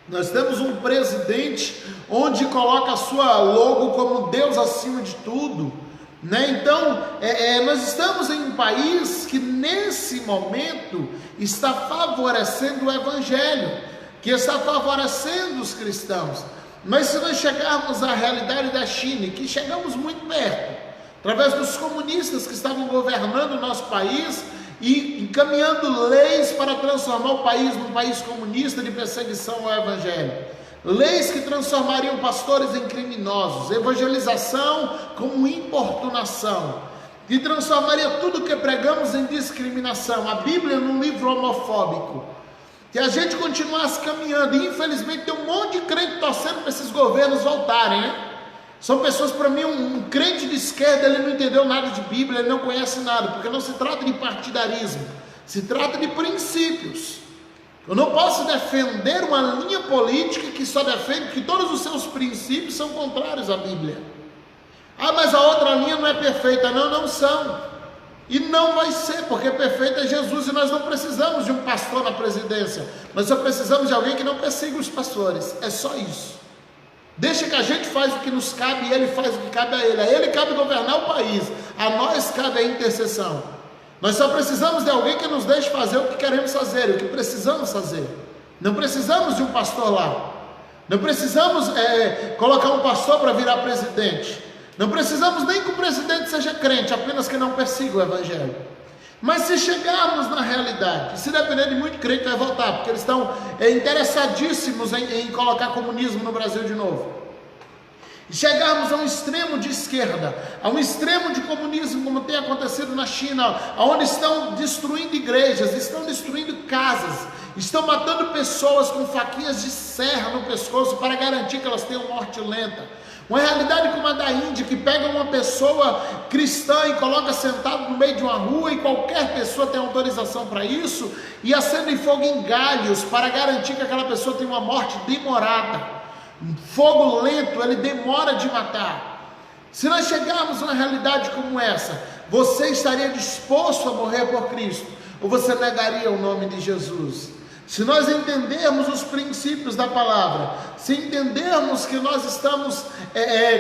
Nós temos um presidente onde coloca a sua logo como Deus acima de tudo, né? Então, nós estamos em um país que nesse momento está favorecendo o Evangelho, que está favorecendo os cristãos. Mas se nós chegarmos à realidade da China, que chegamos muito perto, através dos comunistas que estavam governando o nosso país e encaminhando leis para transformar o país num país comunista de perseguição ao Evangelho, leis que transformariam pastores em criminosos, evangelização como importunação, que transformaria tudo que pregamos em discriminação, a Bíblia num livro homofóbico, que a gente continuasse caminhando. E infelizmente tem um monte de crente torcendo para esses governos voltarem, né? São pessoas, para mim, um crente de esquerda, ele não entendeu nada de Bíblia, ele não conhece nada, porque não se trata de partidarismo, se trata de princípios. Eu não posso defender uma linha política que só defende que todos os seus princípios são contrários à Bíblia. Ah, mas a outra linha não é perfeita. Não, não são. E não vai ser, porque perfeito é Jesus, e nós não precisamos de um pastor na presidência, nós só precisamos de alguém que não persiga os pastores, é só isso. Deixa que a gente faz o que nos cabe e ele faz o que cabe a ele. A ele cabe governar o país, a nós cabe a intercessão. Nós só precisamos de alguém que nos deixe fazer o que queremos fazer, o que precisamos fazer. Não precisamos de um pastor lá, não precisamos colocar um pastor para virar presidente, não precisamos nem que o presidente seja crente, apenas que não persiga o evangelho. Mas se chegarmos na realidade, se depender de muito crente vai voltar, porque eles estão interessadíssimos em colocar comunismo no Brasil de novo. E chegarmos a um extremo de esquerda, a um extremo de comunismo, como tem acontecido na China, onde estão destruindo igrejas, estão destruindo casas, estão matando pessoas com faquinhas de serra no pescoço para garantir que elas tenham morte lenta. Uma realidade como a da Índia, que pega uma pessoa cristã e coloca sentado no meio de uma rua, e qualquer pessoa tem autorização para isso, e acende fogo em galhos para garantir que aquela pessoa tenha uma morte demorada. Fogo lento, ele demora de matar. Se nós chegarmos a uma realidade como essa, você estaria disposto a morrer por Cristo, ou você negaria o nome de Jesus? Se nós entendermos os princípios da palavra, se entendermos que nós estamos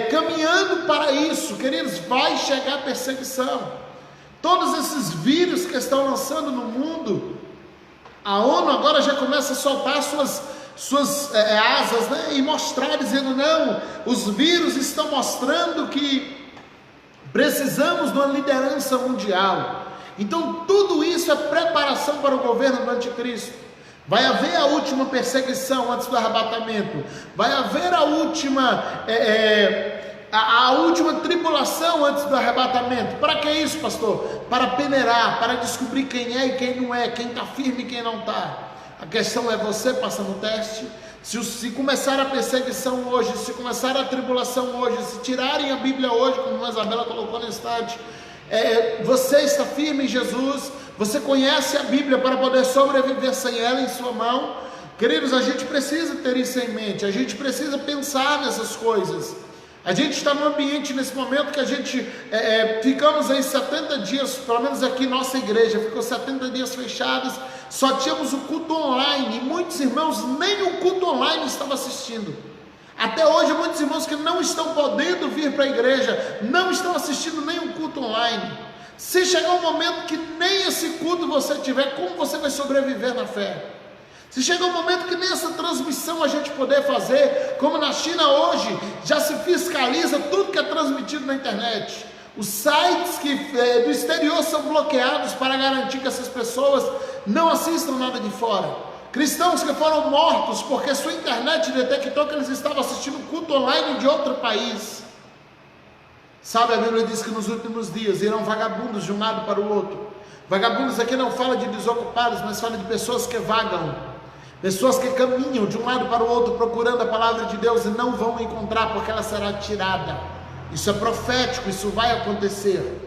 caminhando para isso, queridos, vai chegar perseguição. Todos esses vírus que estão lançando no mundo, a ONU agora já começa a soltar suas asas, né, e mostrar, dizendo, não, os vírus estão mostrando que precisamos de uma liderança mundial. Então tudo isso é preparação para o governo do anticristo. Vai haver a última perseguição antes do arrebatamento, vai haver a última tribulação antes do arrebatamento. Para que isso, pastor? Para peneirar, para descobrir quem é e quem não é, quem está firme e quem não está. A questão é você passar no teste. Se começar a perseguição hoje, se começar a tribulação hoje, se tirarem a Bíblia hoje, como a Isabela colocou no instante, você está firme em Jesus, você conhece a Bíblia para poder sobreviver sem ela em sua mão. Queridos, a gente precisa ter isso em mente, a gente precisa pensar nessas coisas. A gente está num ambiente nesse momento que a gente ficamos aí 70 dias, pelo menos aqui nossa igreja ficou 70 dias fechados, só tínhamos o culto online, e muitos irmãos nem o culto online estavam assistindo. Até hoje muitos irmãos que não estão podendo vir para a igreja, não estão assistindo nem o culto online. Se chegar um momento que nem esse culto você tiver, como você vai sobreviver na fé? Se chegar um momento que nem essa transmissão a gente poder fazer, como na China hoje, já se fiscaliza tudo que é transmitido na internet. Os sites do exterior são bloqueados para garantir que essas pessoas não assistam nada de fora. Cristãos que foram mortos porque sua internet detectou que eles estavam assistindo culto online de outro país. Sabe, a Bíblia diz que nos últimos dias irão vagabundos de um lado para o outro. Vagabundos aqui não fala de desocupados, mas fala de pessoas que vagam, pessoas que caminham de um lado para o outro procurando a palavra de Deus e não vão encontrar porque ela será tirada. Isso é profético, isso vai acontecer.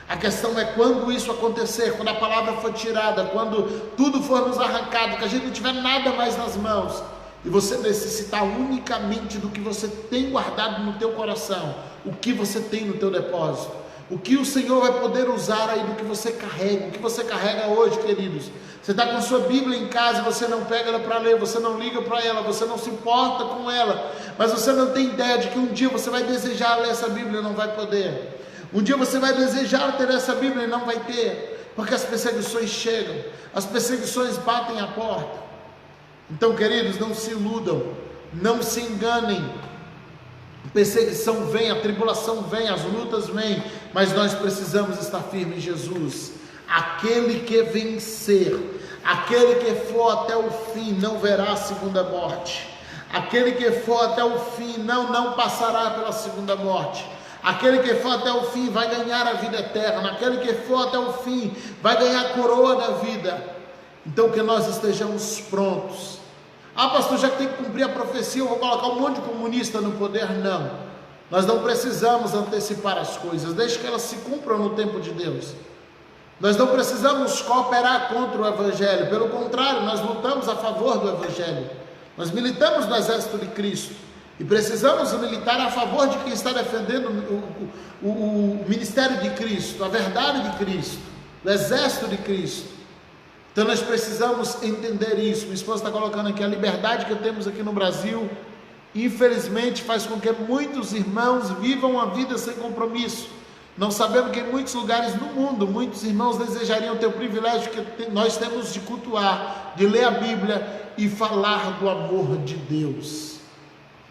A questão é quando isso acontecer, quando a palavra for tirada, quando tudo for nos arrancado, que a gente não tiver nada mais nas mãos, e você necessitar unicamente do que você tem guardado no teu coração, o que você tem no teu depósito, o que o Senhor vai poder usar aí do que você carrega, o que você carrega hoje, queridos. Você está com sua Bíblia em casa, você não pega ela para ler, você não liga para ela, você não se importa com ela, mas você não tem ideia de que um dia você vai desejar ler essa Bíblia e não vai poder. Um dia você vai desejar ter essa Bíblia e não vai ter, porque as perseguições chegam, as perseguições batem a porta. Então, queridos, não se iludam, não se enganem. A perseguição vem, a tribulação vem, as lutas vêm, mas nós precisamos estar firmes em Jesus. Aquele que vencer, aquele que for até o fim, não verá a segunda morte. Aquele que for até o fim, não passará pela segunda morte. Aquele que for até o fim vai ganhar a vida eterna. Aquele que for até o fim vai ganhar a coroa da vida. Então que nós estejamos prontos. Ah, pastor, já que tem que cumprir a profecia, eu vou colocar um monte de comunista no poder. Não. Nós não precisamos antecipar as coisas, deixe que elas se cumpram no tempo de Deus. Nós não precisamos cooperar contra o Evangelho, pelo contrário, nós lutamos a favor do Evangelho. Nós militamos no exército de Cristo e precisamos militar a favor de quem está defendendo o ministério de Cristo, a verdade de Cristo, o exército de Cristo. Então nós precisamos entender isso. Minha esposa está colocando aqui: a liberdade que temos aqui no Brasil, infelizmente, faz com que muitos irmãos vivam uma vida sem compromisso. Não sabemos que em muitos lugares no mundo, muitos irmãos desejariam ter o privilégio que nós temos de cultuar, de ler a Bíblia e falar do amor de Deus.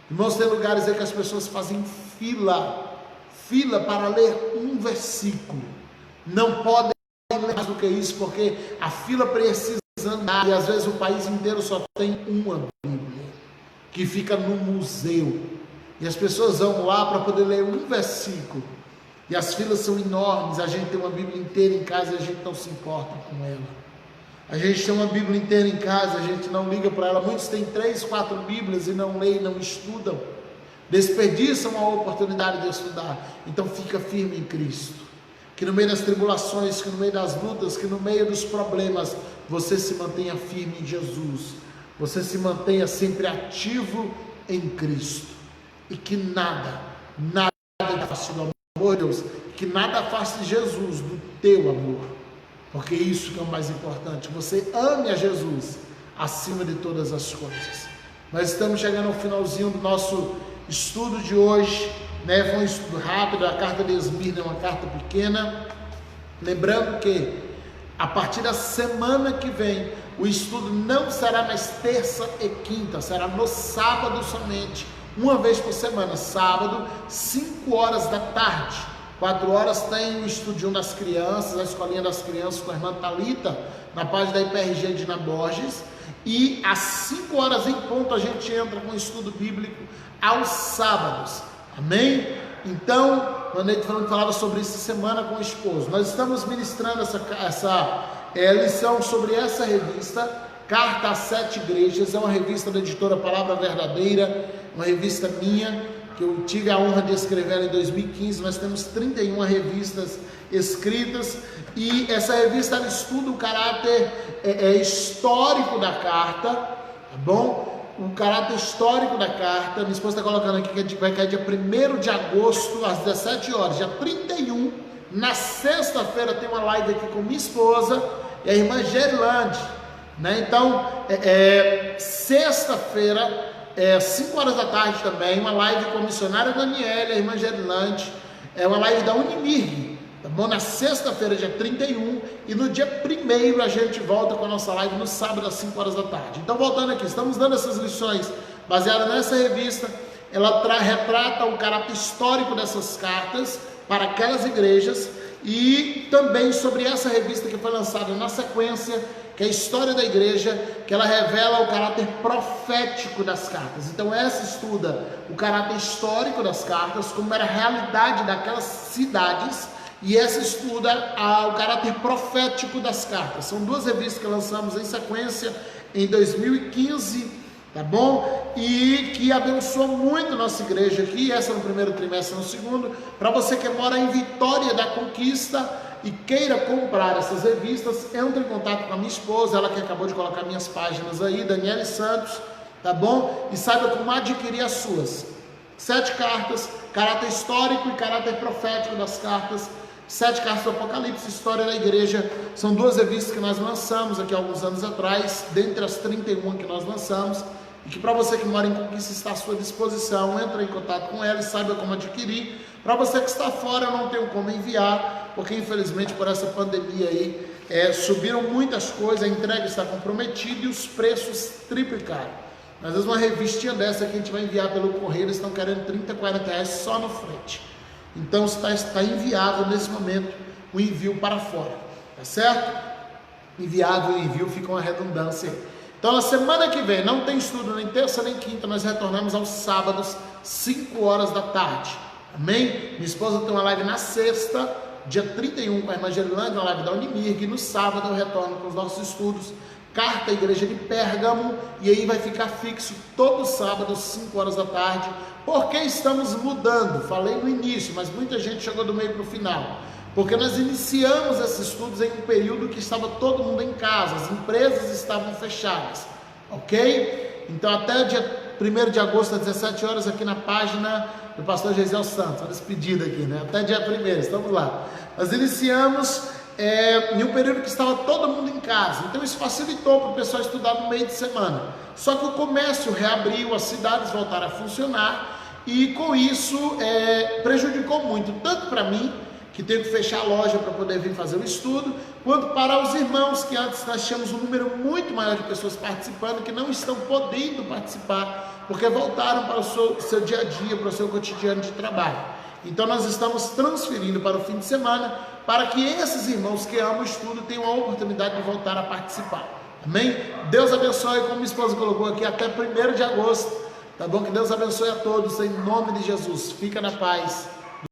Irmãos, tem lugares aí que as pessoas fazem fila para ler um versículo. Não podem ler mais do que isso, porque a fila precisa andar, e às vezes o país inteiro só tem uma Bíblia, que fica no museu, e as pessoas vão lá para poder ler um versículo, e as filas são enormes. A gente tem uma Bíblia inteira em casa e a gente não se importa com ela. A gente tem uma Bíblia inteira em casa, a gente não liga para ela. Muitos têm 3, 4 Bíblias e não leem, não estudam, desperdiçam a oportunidade de estudar. Então fica firme em Cristo, que no meio das tribulações, que no meio das lutas, que no meio dos problemas, você se mantenha firme em Jesus, você se mantenha sempre ativo em Cristo, e que nada afaste do amor de Deus, que nada afaste Jesus do teu amor, porque isso que é o mais importante. Você ame a Jesus acima de todas as coisas. Nós estamos chegando ao finalzinho do nosso estudo de hoje, né? Foi um estudo rápido. A carta de Esmirna é uma carta pequena. Lembrando que a partir da semana que vem, o estudo não será mais terça e quinta, será no sábado somente, uma vez por semana, sábado, 5 horas da tarde. 4 horas tem o estudinho das crianças, a escolinha das crianças com a irmã Thalita, na página da IPRG de Dina Borges, e às 5 horas em ponto a gente entra com o estudo bíblico aos sábados, amém? Então, a Neide falava sobre isso semana com o esposo. Nós estamos ministrando essa lição sobre essa revista, Carta às 7 Igrejas. É uma revista da editora Palavra Verdadeira, uma revista minha, que eu tive a honra de escrever em 2015. Nós temos 31 revistas escritas, e essa revista estuda o caráter histórico da carta, tá bom? O caráter histórico da carta. Minha esposa está colocando aqui que vai cair dia 1º de agosto, às 17 horas. Dia 31, na sexta-feira, tem uma live aqui com minha esposa e a irmã Gerilande, né? Então, sexta-feira, 5 horas da tarde também, uma live com a missionária Daniela, a irmã Gerilande, uma live da Unimirg, tá bom? Na sexta-feira, dia 31, e no dia 1º a gente volta com a nossa live no sábado às 5 horas da tarde. Então, voltando aqui, estamos dando essas lições baseadas nessa revista. Ela retrata o caráter histórico dessas cartas para aquelas igrejas, e também sobre essa revista que foi lançada na sequência, que é a História da Igreja, que ela revela o caráter profético das cartas. Então essa estuda o caráter histórico das cartas, como era a realidade daquelas cidades, e essa estuda o caráter profético das cartas. São 2 revistas que lançamos em sequência em 2015, tá bom? E que abençoou muito nossa igreja aqui, essa no primeiro trimestre, no segundo. Para você que mora em Vitória da Conquista e queira comprar essas revistas, entre em contato com a minha esposa, ela que acabou de colocar minhas páginas aí, Daniele Santos, tá bom? E saiba como adquirir as suas 7 cartas, caráter histórico e caráter profético das cartas, 7 cartas do Apocalipse, História da Igreja. São 2 revistas que nós lançamos aqui há alguns anos atrás, dentre as 31 que nós lançamos, e que para você que mora em Conquista está à sua disposição. Entre em contato com ela e saiba como adquirir. Para você que está fora, eu não tenho como enviar, porque infelizmente por essa pandemia aí, subiram muitas coisas, a entrega está comprometida e os preços triplicaram. Às vezes uma revistinha dessa que a gente vai enviar pelo correio, eles estão querendo 30, 40 reais só no frete. Então está inviável nesse momento o envio para fora, tá certo? Inviável e envio fica uma redundância. Então na semana que vem não tem estudo nem terça nem quinta, nós retornamos aos sábados, 5 horas da tarde, amém? Minha esposa tem uma live na sexta, dia 31, com a irmã Gerilândia, uma live da Unimirg, e no sábado eu retorno com os nossos estudos Carta à Igreja de Pérgamo, e aí vai ficar fixo todo sábado, 5 horas da tarde, porque estamos mudando. Falei no início, mas muita gente chegou do meio para o final, porque nós iniciamos esses estudos em um período que estava todo mundo em casa, as empresas estavam fechadas, ok? Então até o dia 1º de agosto, às 17 horas, aqui na página do pastor Geisel Santos, olha esse pedido aqui, né? Até dia 1º, estamos lá. Nós iniciamos em um período que estava todo mundo em casa, então isso facilitou para o pessoal estudar no meio de semana. Só que o comércio reabriu, as cidades voltaram a funcionar, e com isso prejudicou muito, tanto para mim, que tenho que fechar a loja para poder vir fazer o estudo, quanto para os irmãos, que antes nós tínhamos um número muito maior de pessoas participando, que não estão podendo participar, porque voltaram para o seu dia a dia, para o seu cotidiano de trabalho. Então nós estamos transferindo para o fim de semana, para que esses irmãos que amam o estudo tenham a oportunidade de voltar a participar. Amém? Deus abençoe, como minha esposa colocou aqui, até 1º de agosto. Tá bom? Que Deus abençoe a todos, em nome de Jesus. Fica na paz.